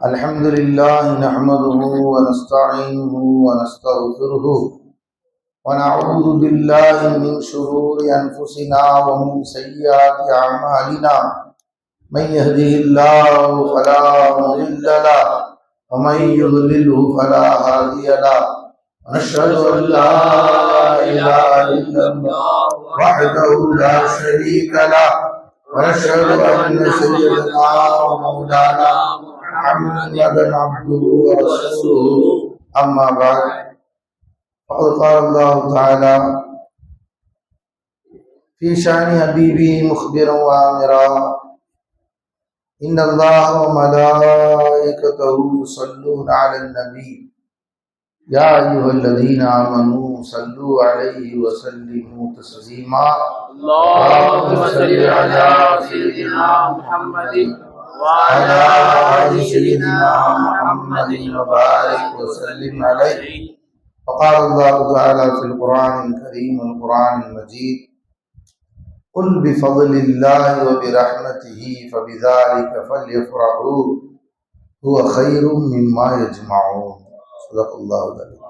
الحمد لله نحمده ونستعينه ونستغفره ونعوذ بالله من شرور أنفسنا ومن سيئات أعمالنا من يهده الله فلا مضل له ومن يضلله فلا هادي له ونشهد أن لا إله إلا الله وحده لا شريك له ونشهد أن سيدنا ومولانا محمدا عبده ورسوله أما بعد فقد قال الله تعالى في شأن حبيبه مخبرا وآمرا إن الله وملائكته يصلون على النبي يا أيها الذين آمنوا صلوا عليه وسلموا تسليما اللهم صل على سيدنا محمد وعلى آل سيدنا محمد وبارك وسلم عليه. وقال الله تعالى في القرآن الكريم والقرآن المجيد قل بفضل الله وبرحمته فبذلك فليفرحوا هو خير مما يجمعون. صدق الله العظيم.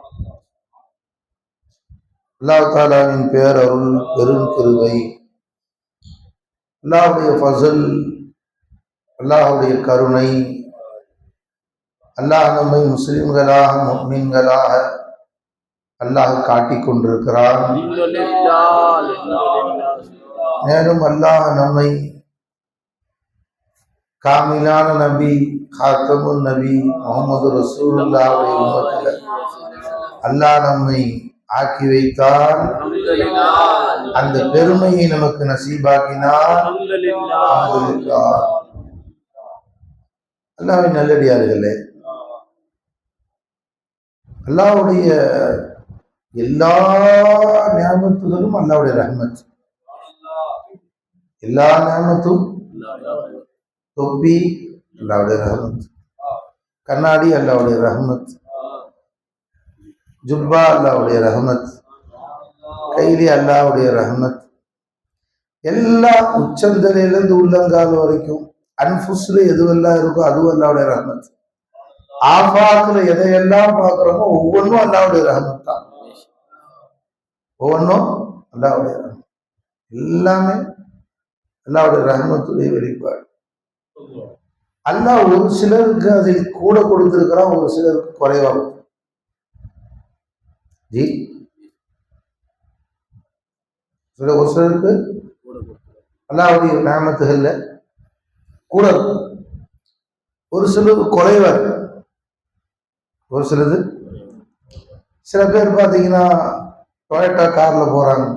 அல்லாஹ் தஆலாவின் பேரருள் பெருங்கிருபை, அல்லாஹ்வுடைய ஃபஸல், அல்லாஹ்வுடைய கருணை, அல்லாஹ் நம்மை முஸ்லிம்களாக முஃமின்களாக அல்லாஹ் காட்டிக் கொண்டிருக்கிறான். மேலும் அல்லாஹ் நம்மை காமிலான நபி காத்தமுன் நபி முஹம்மது ரசூலுல்லாஹ்வுடைய உம்மத்தில் அல்லாஹ் நம்மை ஆக்கி வைத்தார். அந்த பெருமையை நமக்கு நசீபாக்கினார். அல்லாஹ்வின் நல்லடியார்களே, அல்லாஹ்வுடைய எல்லா நியாமத்துகளும் அல்லாஹ்வுடைய ரஹ்மத். எல்லா நியாமத்தும் தொப்பி அல்லாஹ்வுடைய ரஹ்மத், கண்ணாடி அல்லாஹ்வுடைய ரஹ்மத், ஜுப்பா அல்லாஹ்வுடைய ரஹ்மத், கைலி அல்லாஹ்வுடைய ரஹ்மத். எல்லா உச்சந்தலையிலிருந்து உள்ளங்கால் வரைக்கும் அன்ஃபுஸ்ல எதுவெல்லாம் இருக்கோ அதுவும் அல்லாஹ்வுடைய ரஹ்மத். ஆஃபாக்குல எதையெல்லாம் பார்க்கிறோமோ ஒவ்வொன்றும் அல்லாஹ்வுடைய ரஹ்மத் தான். ஒவ்வொன்றும் அல்லாஹ்வுடைய ரஹ்மத், எல்லாமே அல்லாஹ்வுடைய ரஹ்மத்துடைய வெளிப்பாடு. அல்லாஹ் ஒரு சிலருக்கு அதில் கூட கொடுத்திருக்கிறான், ஒரு சிலருக்கு குறைவாக. ஜி ஒரு சிலருக்கு அல்லாஹ்வுடைய நியாமத்துகள்ல கூட, ஒரு சிலருக்கு குறைவா, ஒரு சிலது. சில பேர் பார்த்தீங்கன்னா டொயோட்டா கார்ல போறாங்க,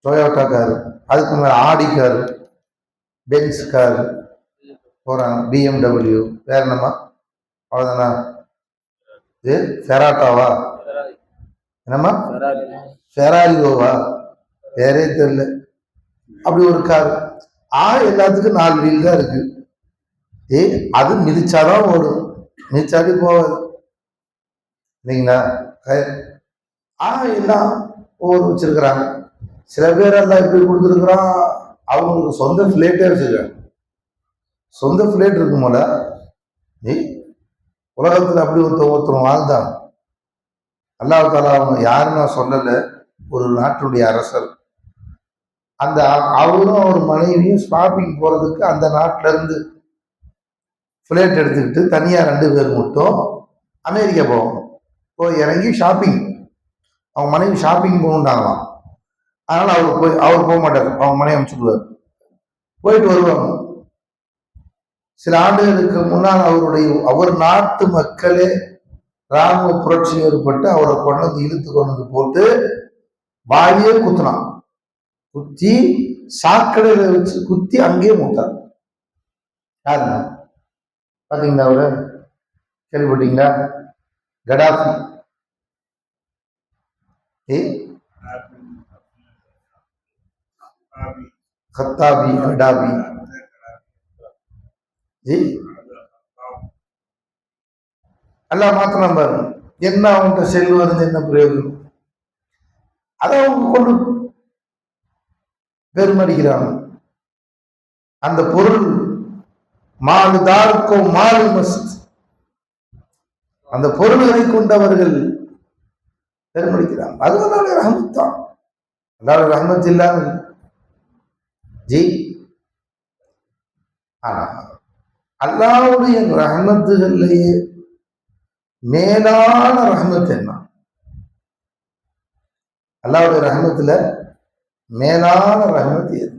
டொயோட்டா காரு, அதுக்கு மேல ஆடி காரு, பென்ஸ் காரு போறாங்க, BMW, வேற என்னமா அவ்வளோதானா, இது ஃபெராட்டாவா, என்னம்மா ஃபெராரியோவா, வேறே தெரியல, அப்படி ஒரு கார். எல்லாத்துக்கும் 4 வீல் தான் இருக்கு. அது மிதிச்சாதான் ஓடும், மிதிச்சாடி போவாது இல்லைங்களா. எல்லாம் ஒவ்வொரு வச்சிருக்கிறாங்க. சில பேர் எல்லாம் எப்படி கொடுத்துருக்குறான், அவங்களுக்கு சொந்த பிளேட்டே வச்சிருக்காங்க. சொந்த பிளேட் இருக்குமோல, உலகத்தில் அப்படி ஒருத்தர் வாழ்ந்தான். அல்லாஹ் தஆலா அவங்க யாருன்னு நான் சொல்லலை, ஒரு நாட்டுடைய அரசர். அந்த அவரும் அவர் மனைவியும் ஷாப்பிங் போறதுக்கு அந்த நாட்டில இருந்து பிளேட் எடுத்துக்கிட்டு தனியா 2 பேர் மட்டும் அமெரிக்கா போவாங்க. போய் இறங்கி ஷாப்பிங், அவங்க மனைவி ஷாப்பிங் போகணுண்டாங்களாம். அதனால அவர் போக மாட்டார், அவங்க மனைவி அனுப்பிச்சுடுவார். போயிட்டு வருவாங்க. சில ஆண்டுகளுக்கு முன்னால் அவர் நாட்டு மக்களே ராணுவ புரட்சி ஏற்பட்டு அவரை கொண்டு இழுத்து கொண்டு போட்டு வாயிலே குத்தினான். குத்தி சாக்கடையில வச்சு குத்தி அங்கேயே மூத்தார். யாருங்க பாத்தீங்களா? அவரு கேள்விப்பட்டீங்களா? கடாஃபி. கத்தாபி, கடாபி. எல்லாம் மாத்திரம் பாருங்க. என்ன அவங்க செல்வது, என்ன பிரயோஜனம்? அதை அவங்க கொண்டு பெருமடிக்கிறாங்க. அந்த பொருள் மாலுதார்க்கோ மாலு மஸ்த், அந்த பொருள்களை கொண்டவர்கள் பெருமடிக்கிறாங்க. அது அல்லாஹ்வுடைய ரஹ்மத் தான். அல்லாஹ்வுடைய ரஹ்மத் இல்லாமல் ஜி. ஆனா அல்லாஹ்வுடைய ரஹ்மத்துகள்லயே மேலான ரஹ்மத் என்ன? அல்லாஹ்வுடைய ரஹ்மத்துல மேலான ரஹ்மத் எது?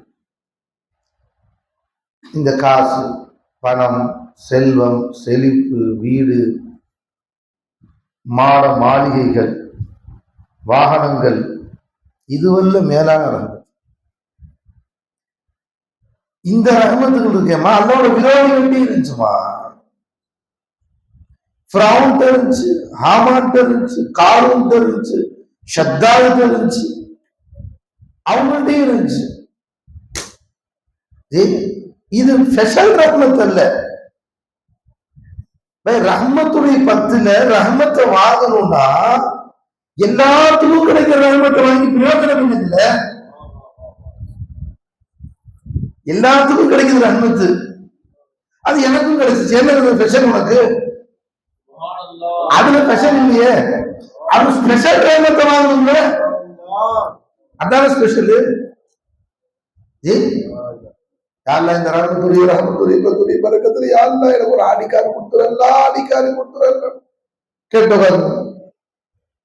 இந்த காசு, பணம், செல்வம், செழிப்பு, வீடு, மாளிகைகள், வாகனங்கள், இதுவல்ல மேலான ரஹ்மத். இந்த ரஹ்மத்துகள் இருக்கேம்மா அல்லாஹ்வோட விரோதிகள் எப்படி இருந்துச்சுமா? ஃபிரௌன் இருந்துச்சு, ஹாமான் இருந்துச்சு, காரூன் இருந்துச்சு, ஷத்தாத் இருந்துச்சு, அவங்கள்ட்டே இருந்துச்சு. இது ஸ்பெஷல் ரஹ்மத் அல்ல. ரஹ்மத்துடைய பத்துல ரஹ்மத்தை வாங்கணும்னா எல்லாத்துக்கும் கிடைக்கிற ரஹ்மத்தை வாங்கி பிரயோஜனம் இல்ல. எல்லாத்துக்கும் கிடைக்குது ரஹ்மத்து, அது எனக்கும் கிடைச்சிச்சு. என்ன ஸ்பெஷல் உனக்கு? அதுல ஸ்பெஷல் இல்லையே. அது ஸ்பெஷல் ரஹ்மத்தை வாங்கணும்ல, அதான ஸ்பெஷல். யாரெல்லாம் இந்த ரஹ்மத்துடைய ரஹ்மத்துடைய பரக்கத்துல யாரெல்லாம் எனக்கு ஒரு ஆடிக்காரு கொடுத்துறல்ல, ஆடிக்காரு கொடுத்துறல்ல கேட்டு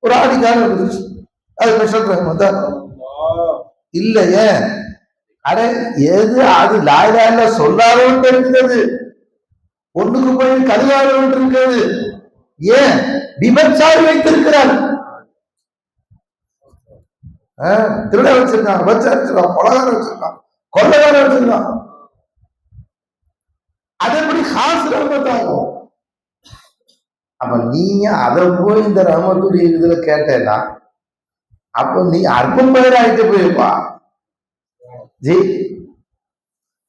ஒரு ஆடிக்காரு இருந்துச்சு, அது ஸ்பெஷல் ரஹ்மத்தா இல்லையே? அட எது அது லாயில சொல்லாதவன் இருக்கிறது, ஒண்ணுக்கு போய் கருவாதவன் இருக்கிறது. ஏன் விபச்சாரி வைத்திருக்கிறார், திருட வச்சிருக்கான், விபச்சாரி வச்சிருக்கான், கொலகார வச்சிருக்கான், கொள்ளகார வச்சிருக்கான். அது எப்படி காசு ரஹ்மத்தாகும்? அப்ப நீங்க அதை போய் இந்த ரஹ்மத்துடைய இதுல கேட்டேன்னா அப்ப நீ அற்பம் பயிர் ஆயிட்டு போயிருப்பா. ஜி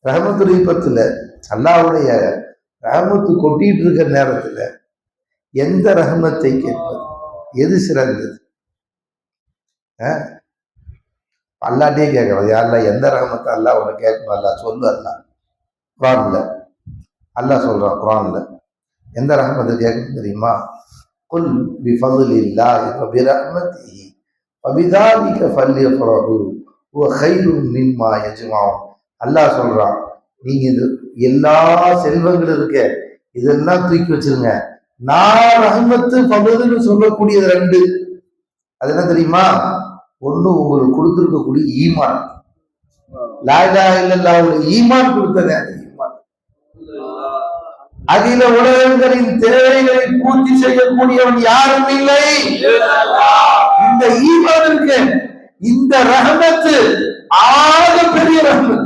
ரஹ்மத்துடைய பத்துல அல்லாஹ்வுடைய ரஹ்மத்து கொட்டிட்டு இருக்கிற நேரத்துல எந்த ரஹ்மத்தை கேட்பது, எது சிறந்தது? அல்லாட்டே கேட்கறது. யாரெல்லாம் எந்த ரஹ்மத்தை அல்லாஹ் உனக்கு கேட்கணும், அல்லா சொல்லு. அல்லா குரான்ல அல்லாஹ் சொல்றான், குரான்ல எந்த ரஹ்மத்தை கேட்கணும் தெரியுமா? குல் பிஃபத்லில்லாஹி வ பிரஹ்மதிஹி ஃபபிதாலிக ஃபல்யஃப்ரஹு ஹுவ கைரும் மிம்மா யஜ்மஊன். அல்லாஹ் சொல்றான், நீங்க இது எல்லா செல்வங்கள் இருக்க இதெல்லாம் தூக்கி வச்சிருங்க, நான் ரஹ்மத்து ஃபதுல்னு சொல்லக்கூடியது ரெண்டு. அது என்ன தெரியுமா? ஒண்ணு உங்களுக்கு கொடுத்திருக்கக்கூடிய ஈமான், லா இலாஹ இல்லல்லாஹ்வுடைய ஈமான் கொடுத்தது. அந்த ஈமான் அகில உலகங்களின் தேவைகளை பூர்த்தி செய்யக்கூடியவன் யாரும் இல்லை. இந்த ஈமான் இருக்கு, இந்த ரஹ்மத்து ஆக பெரிய ரஹ்மத்,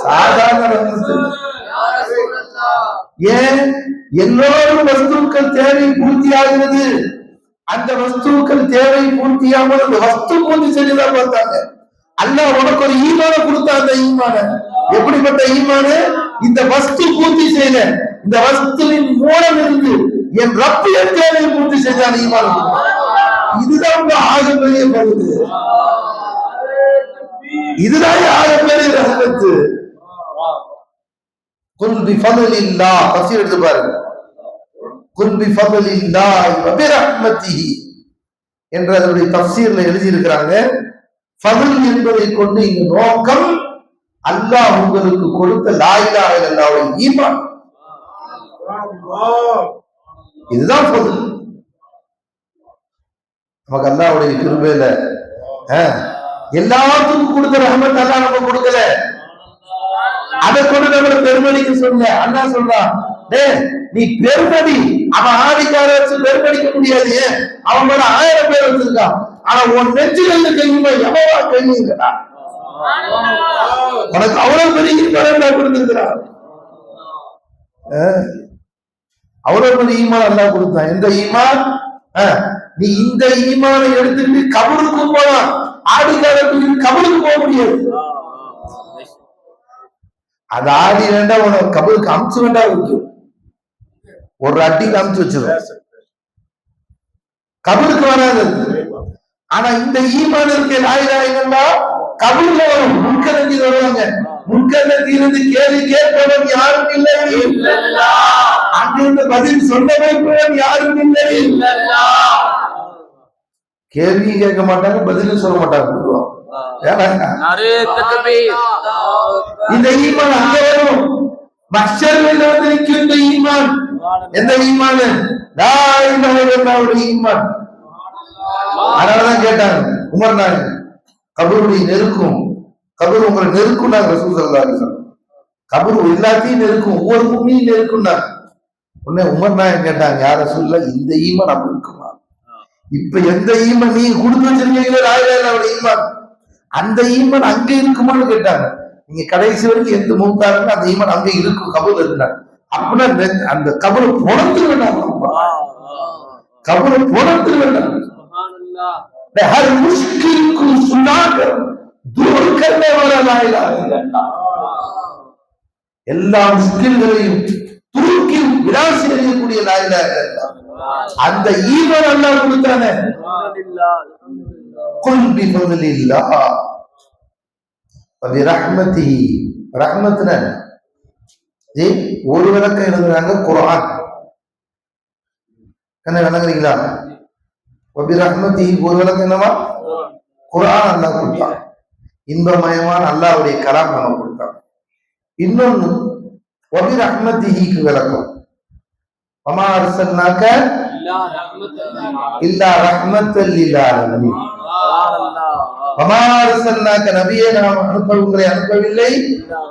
சாதாரண ரஹ்மத். ஏன் எல்லோரும் வஸ்துக்கள் தேவை பூர்த்தி ஆகிறது, அந்த வஸ்துக்கள் தேவை பூர்த்தியாமல் அந்த வஸ்து பூர்த்தி செய்யதான் பார்த்தாங்க. அல்லாஹ் உனக்கு ஒரு ஈமான கொடுத்த, அந்த ஈமான எப்படிப்பட்ட ஈமான? இந்த வஸ்து பூர்த்தி செய்யல, இந்த வஸ்துவின் மூலம் இருந்து என் ரப்பு என் தேவையை பூர்த்தி செய்தான ஈமான. இதுதான் ஆகப்பெரிய பகுதி, இதுதான் ஆகப்பெரிய ரஹ்மத்து. குல் பிஃபத்லில்லாஹ் தஃசீர் எடுத்து பாருங்க. குல் பிஃபத்லில்லாஹி வ பிரஹ்மதிஹி என்ற அதனுடைய தஃசீர்ல எழுதி இருக்கிறாங்க. ஃபதுல் என்பதை கொண்டு இங்க நோக்கம் அல்லாஹ் உங்களுக்கு கொடுத்த லா இலாஹ இல்லல்லாஹ்வுடைய ஈமான், இதுதான் ஃபதுல். நமக்கு அல்லாஹ்வுடைய கிருபையில எல்லாத்துக்கும் கொடுத்த ரஹ்மத் அல்லாஹ் நமக்கு கொடுக்கல, அதை கொண்டு நம்மளை பெருமடிக்க சொல்ல. அல்லாஹ் சொல்றான், நீ பெருமடி, அவன் ஆதிக்கார வச்சு பெருமடிக்க முடியாது, அவன் மேல 1000 பேர் வச்சிருக்கான், ஆனா உன் நெஞ்சிலிருந்து கையுமா எவவா கையுங்கடா, உனக்கு அவ்வளவு பெரிய ஈமான் கொடுத்திருக்கிறான். அவ்வளவு பெரிய ஈமான் அல்லாஹ் கொடுத்தான். எந்த ஈமான்? நீ இந்த ஈமானை எடுத்துட்டு கபருக்கு போலாம், ஆதிக்காரத்துக்கு கபருக்கு போக முடியாது. அது ஆடி வேண்டாம், உனக்கு கபருக்கு அமுச்சு வேண்டாம், இருக்கு ஒரு அட்டிக்கு அமுச்சு வச்சிடும், கபருக்கு வராது. ஆனா இந்த ஈமான் இருக்கு, லா இலாஹ இல்லல்லாஹ் கபூர்ல வரும், முன்கலங்கி வருவாங்க. முன்கலத்திலிருந்து கேள்வி கேட்பவன் யாரும் இல்லை, அங்கிருந்து பதில் சொல்ல வைப்பவன் யாரும் இல்லை. கேள்வி கேட்க மாட்டாங்க, பதிலும் சொல்ல மாட்டாங்க. இந்த ஈமான் அங்க வரும், மஹ்ஷரில் வந்து நிற்கும் இந்த ஈமான். எந்த ஈமான்? லா இலாஹ இல்லல்லாஹ்வுடைய ஈமான். அதனாலதான் கேட்டாங்க உமர் நாயகம், கபருடைய நெருக்கும், கபர் உங்களை நெருக்கும். ரசூல் ஸல்லல்லாஹு அலைஹி வஸல்லம் கபர் எல்லாத்தையும் நெருக்கும், ஒவ்வொரு பூமியும் நெருக்கும். உடனே உமர் நாயகம் கேட்டாங்க, யார் ரசூலுல்லாஹ், இந்த ஈமான் அப்படி இருக்குமா? இப்ப எந்த ஈமான் நீங்க கொடுத்து வச்சிருக்கீங்களோ லா இலாஹ இல்லல்லாஹ்வுடைய ஈமான், அந்த ஈமான் அங்க இருக்குமான்னு கேட்டாங்க. நீங்க கடைசி வரைக்கும் எந்த மூத்தாருங்க அந்த ஈமான் அங்க இருக்கும், கபூர் இருந்தாங்க. அப்படின்னா அந்த கபரை புணர்த்து வேண்டாம், கபரை புணர்த்து வேண்டாம். हर मुश्किल को सुनाकर दूर करने वाला ला इलाहा इल्लल्लाह. எல்லா முஷ்கில்களையும் தூக்கி விடாசி எறியக்கூடிய லா இலாஹ இல்லல்லாஹ். அந்த ஈமான் அல்லாஹ் கொடுத்தானே. குல் பிஃதலில்லாஹ் வபிரஹ்மதிஹி. ரஹ்மத்னா ஒரு விளக்கம் எழுதுறாங்க குர்ஆன். என்ன விளங்குறீங்களா? வபிரஹ்மதிஹி ஒரு விளக்கம் என்னவா? குர்ஆன் அல்லாஹ் கொடுத்தான், இன்பமயமான அல்லாஹ்வுடைய கலாம் நம்ம கொடுத்தான். இன்னொன்னு வபிரஹ்மதிஹிக்கு விளக்கம், வமா அர்சல்னாக இல்லா ரஹ்மத்தல் லில் ஆலமீன். வமா அர்சல்னாக நபியே, நாம் உங்களை அனுப்பவில்லை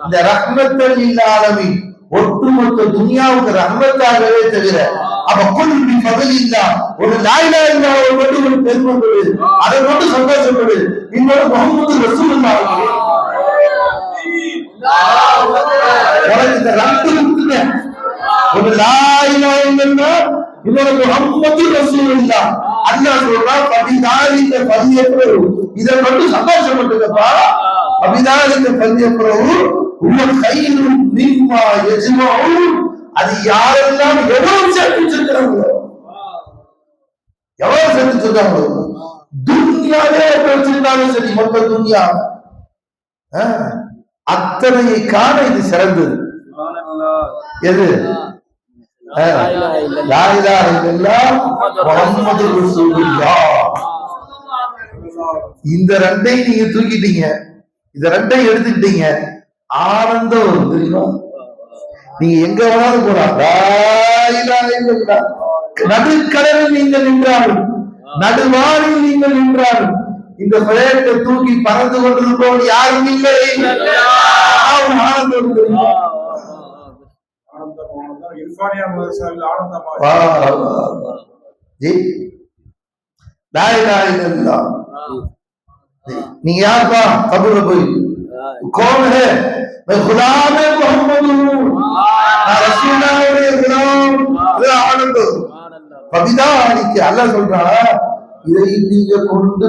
இந்த ரஹ்மத்தல் லில் ஆலமீன், ஒட்டுமொத்த துனியாவுக்கு ரஹ்மத்தாகவே தவிர. அப்ப குல் பிஃதலில்லாஹ், ஒரு லா இலாஹ இல்லல்லாஹ் ஒரு மட்டும் ஒரு பெருமைப்படு, அதை மட்டும் சந்தோஷப்படு. இன்னொரு முஹம்மது ரசூலுல்லாஹ், இந்த ரெண்டு இருக்குங்க. ஒரு லா இலாஹ இல்லல்லாஹ், இன்னொரு முஹம்மது ரசூலுல்லாஹ். அல்லாஹ் சொல்றான் ஃபபிதாலிக ஃபல்யஃப்ரஹு, இதை மட்டும் சந்தோஷப்பட்டுக்கப்பா. ஃபபிதாலிக ஃபல்யஃப்ரஹு ஹுவ கைரும் மிம்மா யஜ்மஊன். அது யாரெல்லாம் எவ்வளவு சேர்த்து வச்சிருக்கிறாங்களோ, எவ்வளவு சேர்த்து வச்சிருக்காங்களோ, துன்யாவே வச்சிருந்தாலும் சரி, மொத்த துன்யா அத்தனையை காண இது சிறந்தது. எது? லா இலாஹ இல்லல்லாஹ் முஹம்மது ரசூலுல்லாஹ். இந்த ரெண்டையும் நீங்க தூக்கிட்டீங்க, இந்த ரெண்டையும் எடுத்துக்கிட்டீங்க, ஆனந்தம் வரும் தெரியுமா? நீங்க எங்க வேணாலும் போலாம். நடுக்கடலில் நீங்கள் நின்றாலும், நடுவாரில் நீங்கள் நின்றாலும், இந்த பிளேட்டை தூக்கி பறந்து கொண்டிருப்பவன் யாரும் இல்லை. ஆனந்தம் தெரியுமா? நீங்க யாருப்பா? கபூர்ல போய் कौन है? मैं गुलाम मोहम्मद हूँ, ரசூலுல்லாஹ்வுடைய குலாம். அது ஆனந்தம். பபிதாலிக்கு அல்லாஹ் சொல்றான், இதை நீங்க கொண்டு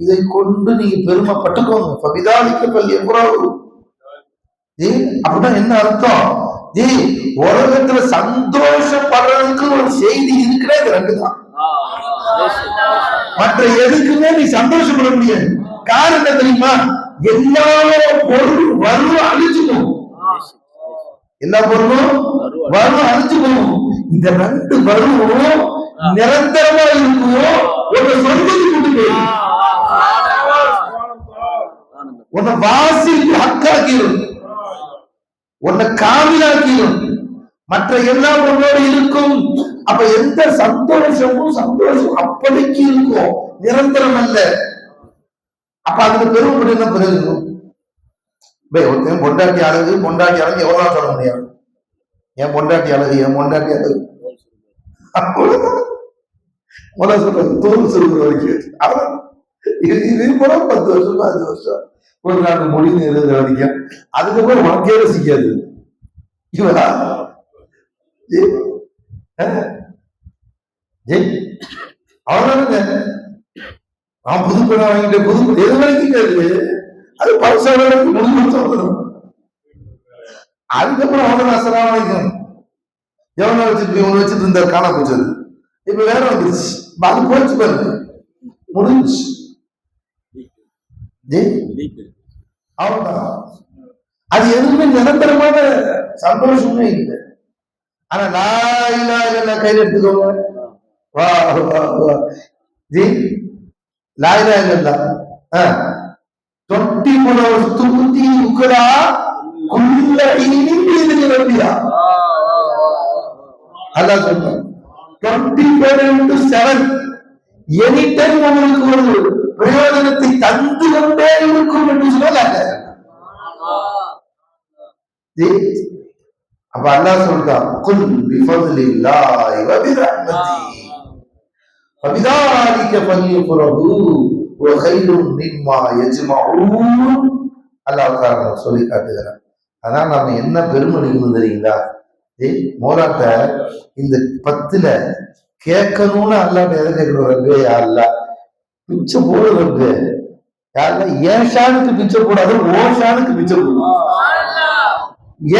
இதை கொண்டு நீங்க பெருமைப்பட்டுக்கோங்க. பபிதாலிக்கு ஃபல்யஃப்ரஹு. அப்படின்னா என்ன அர்த்தம்? உலகத்துல சந்தோஷப்படுறதுக்கு ஒரு செய்தி இருக்கிற இது ரெண்டு தான். மற்ற எதுக்குமே நீ சந்தோஷப்பட முடியாது. காரணம் என்ன தெரியுமா? எல்லா பொருளும் வரும் அழிச்சு போகும், எல்லா பொருளும் வரும் அழிச்சு போகும். இந்த ரெண்டு வரும் நிரந்தரமா இருக்கும். உன்னை சொர்க்கத்துக்கு கொண்டு போய் உன்னை வாசிக்கு ஹக்காக்கிடும், உன்னை காவிலாக்கிடும். மற்ற எல்லாம் உன்னோடு இருக்கும். அப்ப எந்த சந்தோஷமும் சந்தோஷம் அப்பதைக்கு இருக்கும், நிரந்தரம் அல்ல. அப்ப அதுக்கு பெருமைப்பட்டு என்ன பிரயோஜனம்? ஒருத்தன் பொண்டாட்டி அழகு, பொண்டாட்டி அழகு எவ்வளவு சொல்ல முடியாது. என் பொண்டாட்டி அழகு, என் பொண்டாட்டி அழகு முதல்ல சொல்றது தோல் சொல்ற வரைக்கும். இது கூட 10 வருஷம் 5 வருஷம் ஒரு நாள் முடிவு எழுத வரைக்கும். அதுக்கப்புறம் உனக்கே ரசிக்காது. இவரா அவ்வளவுதானுங்க. நான் புதுப்பணம் வாங்கிட்டு புது எது வரைக்கும் அது பரிசாக முடிவு. அதுக்கப்புறம் அவன் அசலாம் வாங்கிக்கணும். எவனை வச்சுட்டு இவனை வச்சுட்டு இருந்தார், காண போச்சது. இப்ப வேற வந்துருச்சு, அது போச்சு பாருங்க, முடிஞ்சு. அவ்வளவுதான். அது எதுவுமே நிரந்தரமான சந்தோஷமே இல்லை. ஆனா லா இலாஹ இல்லல்லாஹ் கையில எடுத்துக்கோங்க. வா வா வா ஜி லா இலாஹ இல்லல்லாஹ் 24 hours துமுத்தி உக்கரா குல்ல ஈனின் பீதினி ரப்பியா. அல்லாஹ் சொல்றான் 24/7 எனி டைம் உங்களுக்கு ஒரு பிரயோஜனத்தை தந்து கொண்டே இருக்கும் என்று சொல்லல. அப்ப அல்லாஹ் சொல்றான் குல் பிஃபத்லில்லாஹி வ பிரஹ்மதிஹி ஃபபிதாலிக ஃபல்யஃப்ரஹு வ கைரும் மிம்மா யஜ்மஊன். அல்லாஹ் தஆலா சொல்லி காட்டுகிறான். அதான் நாம என்ன பெருமடிக்கணும் தெரியுங்களா? மோலாட்ட இந்த 10ல கேட்கணும்னு அல்லாஹ் எதை கேட்கணும்? அல்லாஹ் பிச்சை போடுறது யாருன்னா ஏஷானுக்கு பிச்சை போடாது, ஓஷானுக்கு பிச்சை போடும்.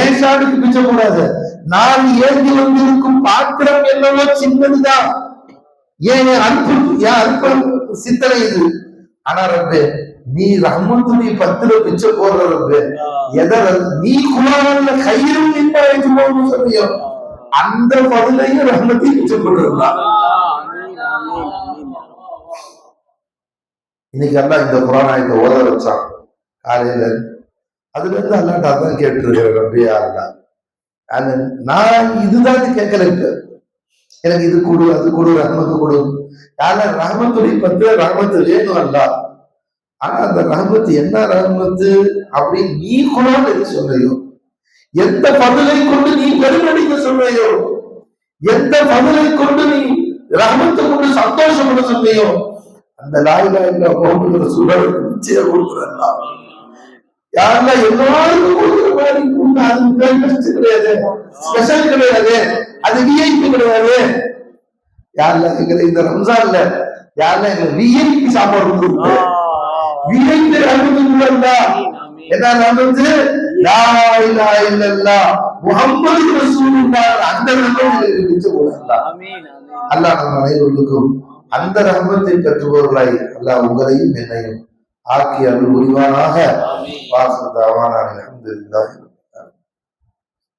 ஏஷானுக்கு பிச்சை போடாது. நான் ஏந்தி வந்திருக்கும் பாத்திரம் என்னவோ சின்னதுதான், ஏன் அற்ப சித்தனை இது. ஆனா ரப்பே நீ ரஹ்மத்துடைய 10ல பிச்சை போடுற ரப்பே, எதை நீ குரான்ல கையிலும் நின்றாயிட்டு போகணும்னு சொன்னியோ அந்த பதிலையும் ரஹ்மத்தையும் பிச்சை போடுறா. இன்னைக்கு அல்லாஹ் இந்த குரான் ஆயத்தை ஓத வச்சான் காலையில. அதுல இருந்து அல்லாட்ட அதான் கேட்டுருக்கிறேன் ரப்பியா அல்லாஹ். அது நான் இதுதான் கேட்கல, எனக்கு இது கொடு அது கொடு ரஹ்மத்து கொடு. யார ரஹ்மத்துடைய 10ல ரஹ்மத்து வேணும் அல்லாஹ். ஆனா அந்த ரஹ்மத்து என்ன ரஹ்மத்து அப்படின்னு நீ குரான் எது சொல்றையோ, எந்த பதிலை கொண்டு நீ பெருமடிக்க சொல்றையோ, எந்த பதிலை கொண்டு நீ ரஹ்மத்தை கொண்டு சந்தோஷப்பட சொல்றையோ, அந்த லா இலாஹ இல்லல்லாஹ் முஹம்மது ரசூலுல்லாஹ் நிச்சயம் கொடுக்குறா. யாரெல்லாம் எல்லாருக்கும் கொடுக்குற மாதிரி அது கிடையாது, ஸ்பெஷல் கிடையாது, அது விஐபி கிடையாது. யாரெல்லாம் கேட்கிற இந்த ரம்ஜான்ல யாரெல்லாம் எங்க விஐபி சாப்பாடு கொடுக்குறது, விஐபி ரஹ்மத்துல்லாஹ் என்ன ரஹ்மத்து லா இலாஹ இல்லல்லாஹ் முஹம்மது ரசூலுல்லாஹ் அந்த ரஹ்மத்தை பிச்சை போடுறாங்க. அல்லாஹ் நம்ம அனைவருக்கும் அந்த ரஹ்மத்தை பெற்றுபவர்களாய் அல்லாஹ் உங்களையும் என்னையும் ஆக்கி அருள் புரிவானாக. வாசல் தாவான அல்ஹம்துலில்லாஹ்.